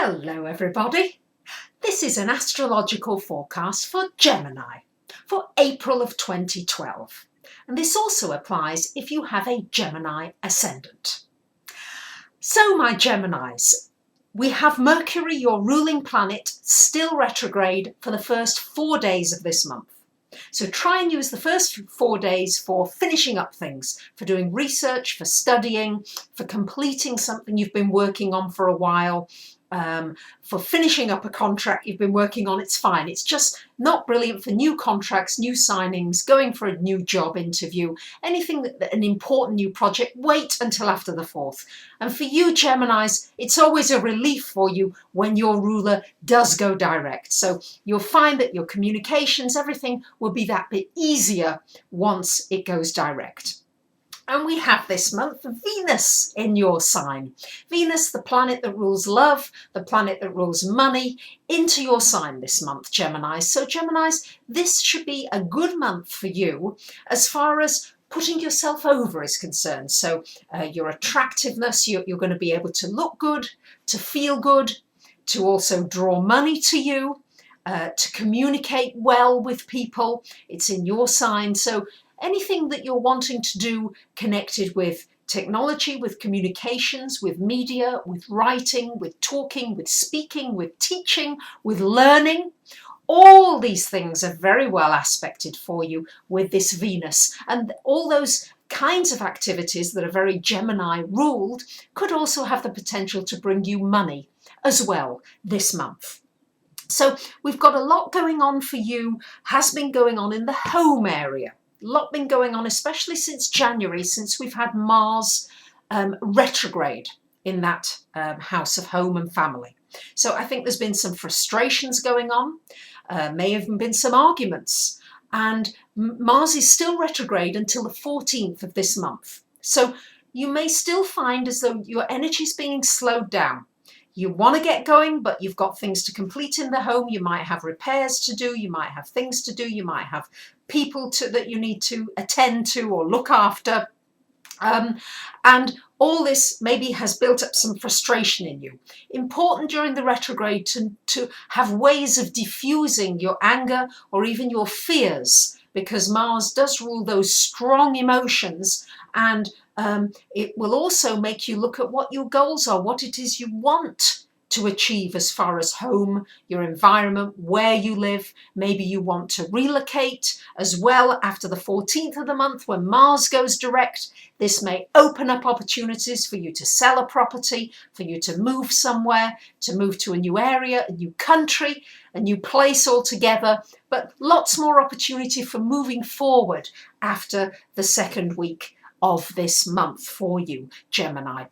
Hello everybody, this is an astrological forecast for Gemini for April of 2012, and this also applies if you have a Gemini ascendant. So my Geminis, we have Mercury, your ruling planet, still retrograde for the first 4 days of this month. So try and use the first 4 days for finishing up things, for doing research, for studying, for completing something you've been working on for a while, for finishing up a contract you've been working on. It's fine. It's just not brilliant for new contracts, new signings, going for a new job interview, anything an important new project. Wait until after the 4th. And for you Geminis, it's always a relief for you when your ruler does go direct. So you'll find that your communications, everything will be that bit easier once it goes direct. And we have this month Venus in your sign. Venus, the planet that rules love, the planet that rules money, into your sign this month, Geminis. So Geminis, this should be a good month for you as far as putting yourself over is concerned. So your attractiveness, you're going to be able to look good, to feel good, to also draw money to you, to communicate well with people. It's in your sign. So anything that you're wanting to do connected with technology, with communications, with media, with writing, with talking, with speaking, with teaching, with learning, all these things are very well aspected for you with this Venus. And all those kinds of activities that are very Gemini ruled could also have the potential to bring you money as well this month. So we've got a lot going on for you, has been going on in the home area. A lot been going on, especially since January, since we've had Mars retrograde in that house of home and family. So I think there's been some frustrations going on, may have been some arguments, and Mars is still retrograde until the 14th of this month. So you may still find as though your energy is being slowed down. You want to get going, but you've got things to complete in the home. You might have repairs to do. You might have things to do. You might have people that you need to attend to or look after. And all this maybe has built up some frustration in you. Important during the retrograde to have ways of diffusing your anger or even your fears, because Mars does rule those strong emotions, and it will also make you look at what your goals are, what it is you want to achieve as far as home, your environment, where you live. Maybe you want to relocate as well after the 14th of the month when Mars goes direct. This may open up opportunities for you to sell a property, for you to move somewhere, to move to a new area, a new country, a new place altogether, but lots more opportunity for moving forward after the second week of this month for you, Gemini.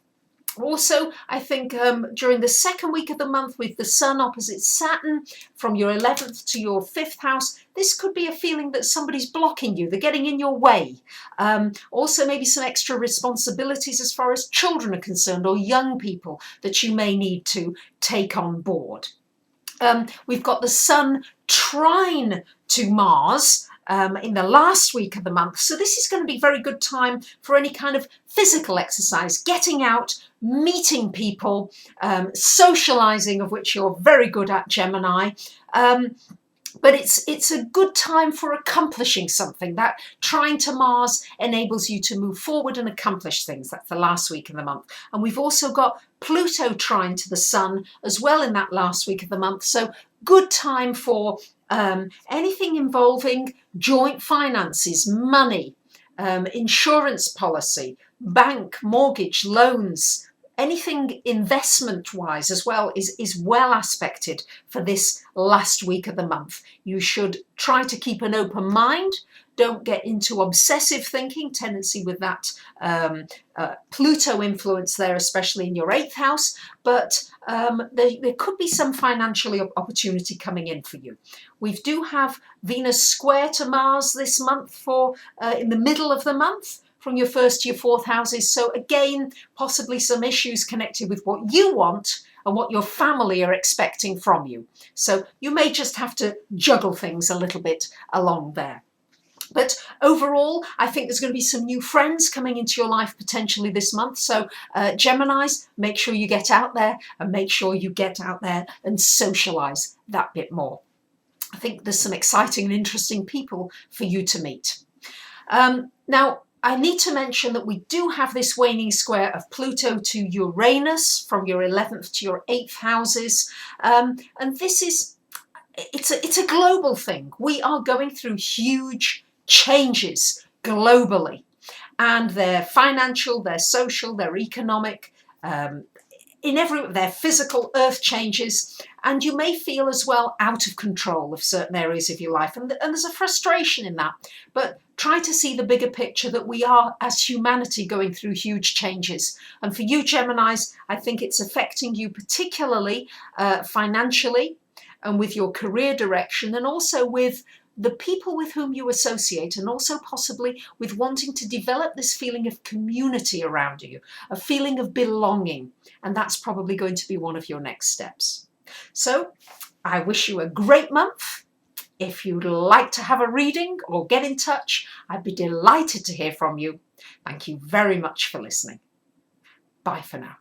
Also, I think during the second week of the month with the Sun opposite Saturn from your 11th to your 5th house, this could be a feeling that somebody's blocking you, they're getting in your way. Also maybe some extra responsibilities as far as children are concerned or young people that you may need to take on board. We've got the Sun trine to Mars in the last week of the month. So this is going to be a very good time for any kind of physical exercise, getting out, meeting people, socializing, of which you're very good at, Gemini. But it's a good time for accomplishing something. That trine to Mars enables you to move forward and accomplish things. That's the last week of the month. And we've also got Pluto trine to the Sun as well in that last week of the month. So good time for anything involving joint finances, money, insurance policy, bank, mortgage, loans. Anything investment-wise as well is well aspected for this last week of the month. You should try to keep an open mind. Don't get into obsessive thinking, tendency with that Pluto influence there, especially in your 8th house. But there could be some financial opportunity coming in for you. We do have Venus square to Mars this month for in the middle of the month, from your 1st to your 4th houses. So again, possibly some issues connected with what you want and what your family are expecting from you. So you may just have to juggle things a little bit along there. But overall, I think there's going to be some new friends coming into your life potentially this month. So Geminis, make sure you get out there and make sure you get out there and socialize that bit more. I think there's some exciting and interesting people for you to meet. Now, I need to mention that we do have this waning square of Pluto to Uranus from your 11th to your 8th houses. And this is, it's a global thing. We are going through huge changes globally, and they're financial, they're social, they're economic, their physical earth changes, and you may feel as well out of control of certain areas of your life, and there's a frustration in that. But try to see the bigger picture that we are, as humanity, going through huge changes. And for you Geminis, I think it's affecting you particularly financially, and with your career direction, and also with the people with whom you associate, and also possibly with wanting to develop this feeling of community around you, a feeling of belonging. And that's probably going to be one of your next steps. So I wish you a great month. If you'd like to have a reading or get in touch, I'd be delighted to hear from you. Thank you very much for listening. Bye for now.